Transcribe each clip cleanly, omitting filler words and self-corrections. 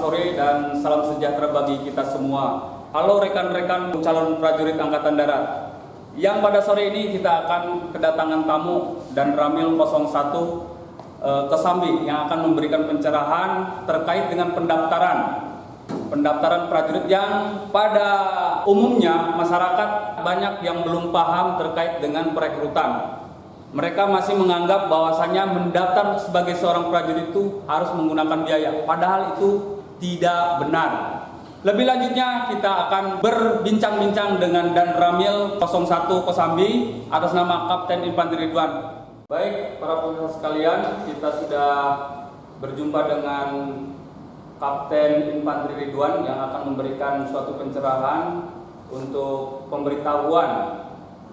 sore dan salam sejahtera bagi kita semua. Halo rekan-rekan calon prajurit Angkatan Darat. Yang pada sore ini kita akan kedatangan tamu dan Ramil 01 Kesambi yang akan memberikan pencerahan terkait dengan pendaftaran prajurit yang pada umumnya masyarakat banyak yang belum paham terkait dengan perekrutan. Mereka masih menganggap bahwasannya mendaftar sebagai seorang prajurit itu harus menggunakan biaya, padahal itu tidak benar. Lebih lanjutnya kita akan berbincang-bincang dengan Dan Ramil 01 Kesambi atas nama Kapten Infanteri Ridwan. Baik, para pemirsa sekalian, kita sudah berjumpa dengan Kapten Infanteri Ridwan yang akan memberikan suatu pencerahan untuk pemberitahuan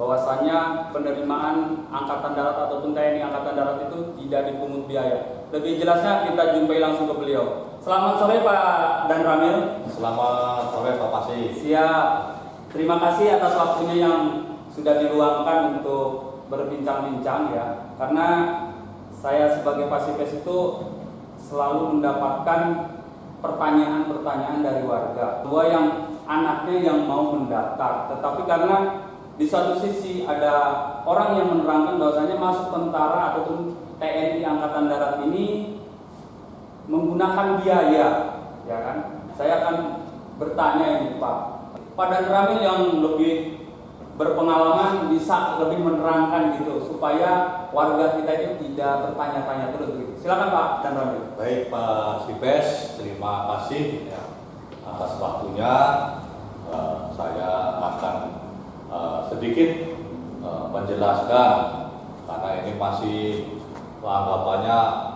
bahwasanya penerimaan Angkatan Darat ataupun TNI Angkatan Darat itu tidak dipungut biaya. Lebih jelasnya kita jumpai langsung ke beliau. Selamat sore Pak Dan Ramil. Selamat sore Pak Pasi. Siap. Terima kasih atas waktunya yang sudah diluangkan untuk berbincang-bincang ya. Karena saya sebagai Pasipes itu selalu mendapatkan pertanyaan-pertanyaan dari warga. Bahwa yang anaknya yang mau mendaftar, tetapi karena di suatu sisi ada orang yang menerangkan bahwasanya masuk tentara ataupun TNI Angkatan Darat ini menggunakan biaya, ya kan? Saya akan bertanya ini Pak Dan Ramil yang lebih berpengalaman bisa lebih menerangkan gitu supaya warga kita itu tidak bertanya-tanya terus gitu. Silakan Pak Dan Ramil. Baik Pak Sipes, terima kasih ya, atas waktunya. Saya akan sedikit menjelaskan karena ini masih anggapannya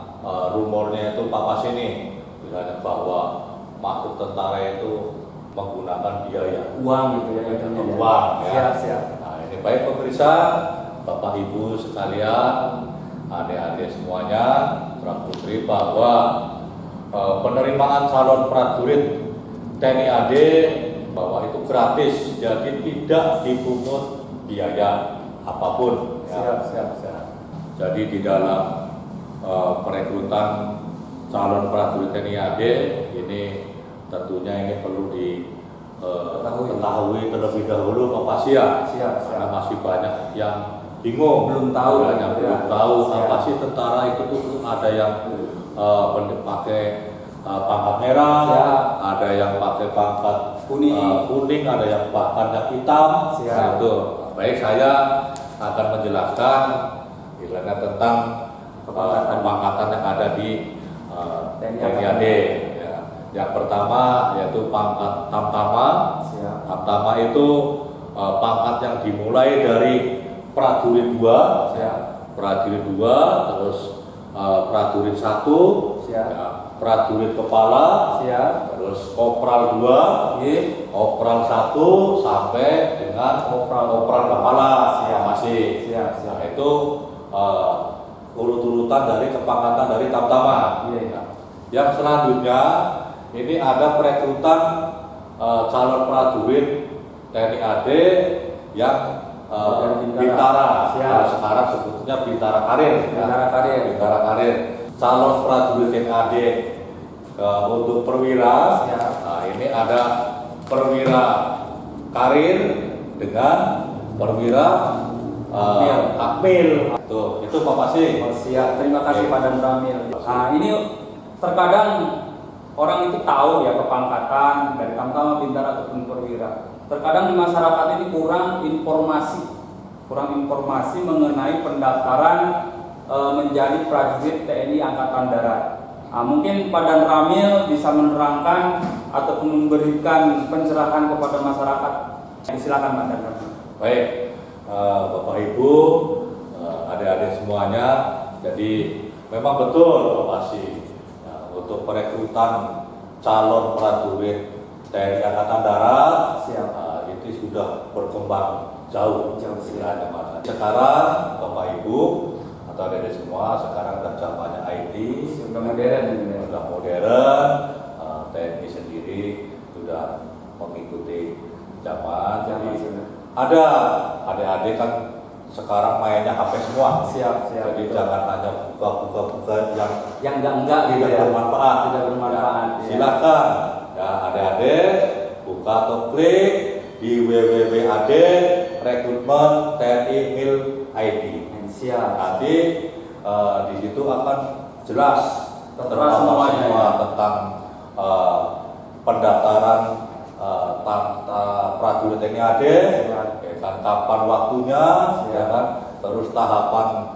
rumornya itu Pak Pas ini bilangnya bahwa masuk tentara itu menggunakan biaya Uang gitu ya, uang ya. Siap. Nah ini baik pemirsa, Bapak Ibu sekalian, adik-adik semuanya, putra putri, bahwa penerimaan calon prajurit TNI AD bahwa itu gratis, jadi tidak dipungut biaya apapun. Siap. Jadi di dalam perekrutan calon prajurit TNI AD ini tentunya ini perlu diketahui terlebih dahulu Pak Pasya. Siap. Karena masih banyak yang bingung, belum tahu apa sih tentara itu tuh. Ada yang pakai pangkat merah, ada yang pakai pangkat kuning, ada yang pangkat hitam. Nah, itu. Baik, saya akan menjelaskan tentang pangkatan yang ada di TNI AD. Ya. Yang pertama yaitu pangkat Tamtama. Tamtama itu pangkat yang dimulai dari prajurit 2, prajurit 2, terus prajurit 1, ya, prajurit kepala, terus kopral 2, kopral 1 sampai dengan kopral kepala. Masih. Nah, itu urut-urutan dari kepangkatan dari Tamtama. Yang selanjutnya ini ada perekrutan calon prajurit TNI AD yang Bintara. Sekarang sebetulnya Bintara Karir. Bintara Karir. Calon prajurit TNI AD untuk perwira. Nah, ini ada perwira karir dengan perwira akmil. Itu Pak Pasi. Siap. Terima kasih Pak Dan Ramil. Nah, ini terkadang orang itu tahu ya kepangkatan dari Tamtama, Bintara ataupun perwira. Terkadang di masyarakat ini kurang informasi mengenai pendaftaran menjadi prajurit TNI Angkatan Darat. Nah, mungkin Pak Dan Ramil bisa menerangkan ataupun memberikan pencerahan kepada masyarakat. Silakan Pak Dan Ramil. Baik, Bapak Ibu, adik-adik semuanya. Jadi memang betul Pak Pasi, untuk perekrutan calon prajurit TNI Angkatan Darat itu sudah berkembang jauh. Sekarang Bapak Ibu atau adik-adik semua sekarang zamannya IT, sudah modern, TNI sendiri sudah mengikuti zaman. Jadi ada adik-adik kan sekarang mainnya HP semua. Siap. Jadi jangan hanya buka yang enggak gitu ya. bermanfaat. Tidak bermanfaat. Ya, silakan ya adik-adik buka atau klik di www.ad rekrutmen TNI Mil ID. Siap. Nanti di situ akan jelas Tertera semuanya semua ya. tentang pendaftaran prajurit TNI AD, ya kan, kapan waktunya, ya kan, terus tahapan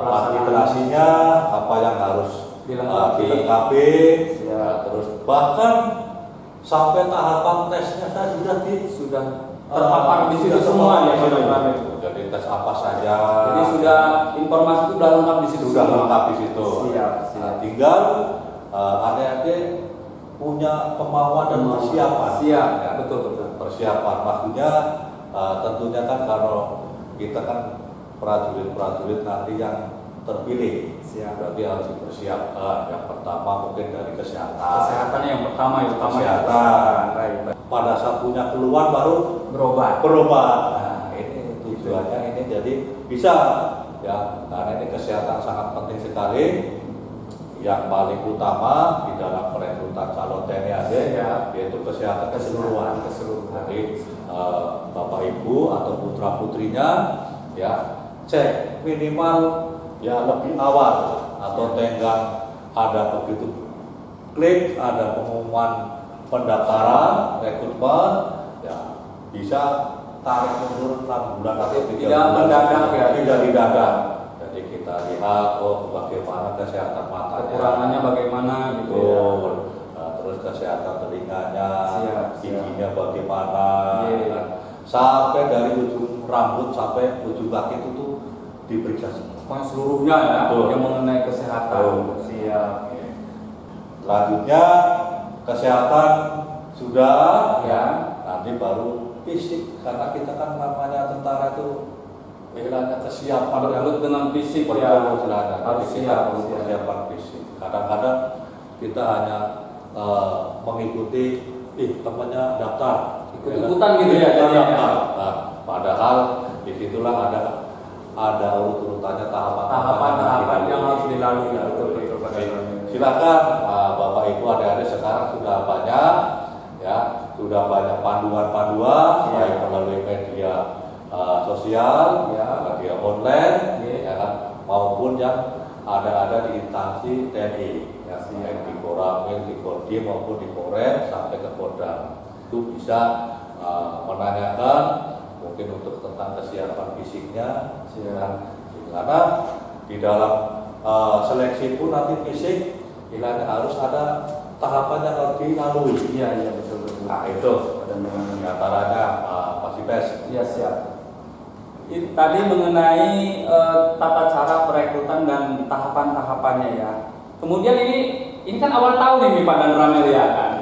administrasinya, apa yang harus dilengkapi, ya, terus bahkan sampai tahapan tesnya saya sudah terpapar di situ semua ya, saudara. Jadi tes apa saja. Jadi sudah informasi itu sudah lengkap di situ. Sudah lengkap di situ. Siap. Nah, tinggal adik-adik punya kemauan dan persiapan. Siap. Ya, Betul. Persiapan maksudnya tentunya kan kalau kita kan prajurit nanti yang terpilih. Siap. Berarti harus dipersiapkan. Yang pertama mungkin dari kesehatan. Kesehatan yang pertama itu kesehatan. Baik. Pada saat punya keluhan baru berobat. Nah, ini tujuannya ini jadi bisa ya, karena ini kesehatan sangat penting sekali. Yang paling utama di dalam perekrutan calon TNI AD yaitu kesehatan keseluruhan. Jadi Bapak Ibu atau putra putrinya ya cek minimal ya lebih awal atau tenggang ada begitu klik ada pengumuman pendaftaran rekrutmen ya bisa tarik mundur 6 bulan atau 3 tidak bulan mendadak ya, tidak didadak. Jadi kita lihat bagaimana kesehatan matanya, kekurangannya bagaimana gitu ya. Nah, terus kesehatan telinganya, Siap. giginya bagaimana, Iya. sampai dari ujung rambut sampai ujung kaki itu tuh diperiksa semua. Seluruhnya ya, Betul. yang mengenai kesehatan. Betul. Siap. Selanjutnya kesehatan sudah Ya. nanti baru fisik karena kita kan namanya tentara itu istilahnya kesiapan yang Bergelut dengan fisik perlu ya. istilahnya. Harus Jadi kita siap. perlu persiapan fisik. Kadang-kadang kita hanya mengikuti temannya daftar Ikut-ikutan gitu ya, jadinya. daftar. Nah, padahal disitulah ada urut-urutannya Tahapan-tahapan yang harus dilalui. Ya, Betul. Jadi, silakan Bapak Ibu adik-adik sekarang sudah banyak ya, sudah banyak panduan-panduan baik melalui media sosial, media online, ya kan, maupun yang ada di instansi TNI, ya, baik di Koramil, di Kodim maupun di Korem sampai ke Kodam. Itu bisa menanyakan mungkin untuk tentang kesiapan fisiknya, karena di dalam seleksi pun nanti fisik harus ada tahapan yang harus dilalui. Iya, betul. Nah itu diantaranya Pak Sipes. Iya, siap. Tadi mengenai tata cara perekrutan dan tahapan-tahapannya ya. Kemudian ini kan awal tahun ini Pak dan Ramil ya kan.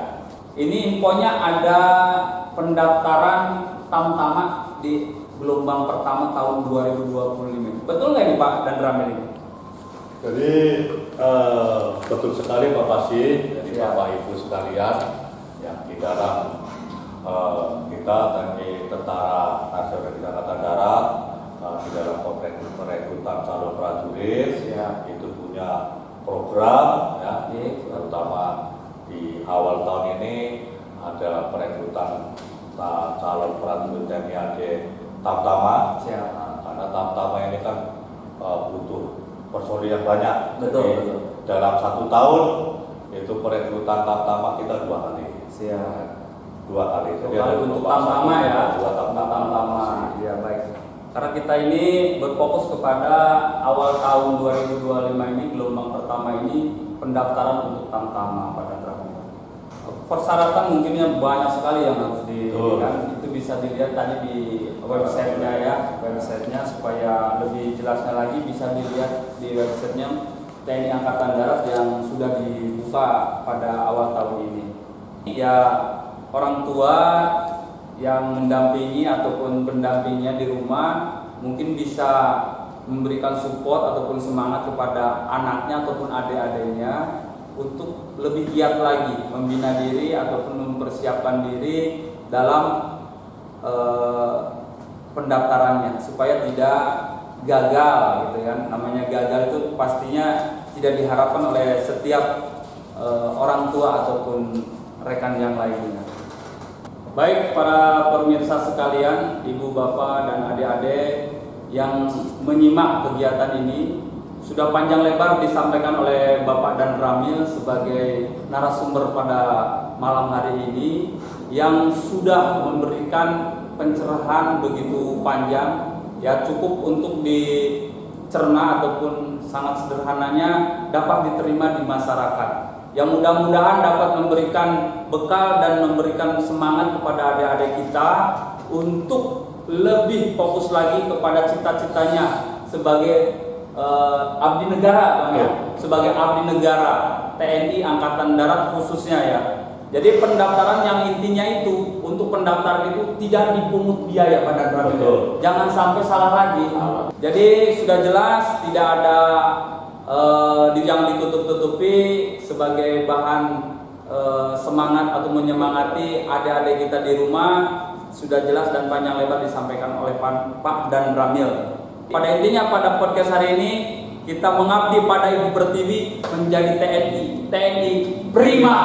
Ini infonya ada pendaftaran tamtama di gelombang pertama tahun 2025. Betul nggak ini Pak dan Ramil ini? Jadi betul sekali Pak Pasi. Jadi Bapak Ibu sekalian yang di dalam kita TNI Tentara Nasional Angkatan Darat di dalam perekrutan calon prajurit itu punya program ya, terutama di awal tahun ini ada perekrutan calon prajurit TNI AD Tamtama. Karena Tamtama ini kan butuh personil yang banyak. Betul. Dalam 1 tahun itu perekrutan Tamtama kita 2 kali. Dua kali. Jadi ada untuk Tamtama ya. Dua Tamtama. Ya baik. Karena kita ini berfokus kepada awal tahun 2025 ini gelombang pertama ini pendaftaran untuk Tamtama pada Ramil. Persyaratan mungkinnya banyak sekali yang harus dilihat. Itu bisa dilihat tadi di websitenya ya, websitenya supaya lebih jelasnya lagi bisa dilihat di websitenya TNI Angkatan Darat yang sudah dibuka pada awal tahun ini. Ya orang tua yang mendampingi ataupun pendampingnya di rumah mungkin bisa memberikan support ataupun semangat kepada anaknya ataupun adik-adiknya untuk lebih giat lagi membina diri ataupun mempersiapkan diri dalam pendaftarannya supaya tidak gagal gitu kan. Namanya gagal itu pastinya tidak diharapkan oleh setiap orang tua ataupun rekan yang lainnya. Baik para pemirsa sekalian, ibu bapak dan adik-adik yang menyimak kegiatan ini, sudah panjang lebar disampaikan oleh Bapak dan Ramil sebagai narasumber pada malam hari ini yang sudah memberikan pencerahan begitu panjang, ya cukup untuk dicerna ataupun sangat sederhananya dapat diterima di masyarakat. Yang mudah-mudahan dapat memberikan bekal dan memberikan semangat kepada adik-adik kita untuk lebih fokus lagi kepada cita-citanya sebagai abdi negara, Bang, ya. Sebagai abdi negara TNI Angkatan Darat khususnya ya. Jadi pendaftaran yang intinya itu untuk pendaftaran itu tidak dipungut biaya pada Ramil. Jangan sampai salah lagi. Jadi sudah jelas tidak ada yang ditutup-tutupi sebagai bahan semangat atau menyemangati adik-adik kita di rumah. Sudah jelas dan panjang lebar disampaikan oleh Pak dan Ramil. Pada intinya pada podcast hari ini kita mengabdi pada Ibu Pertiwi menjadi TNI prima.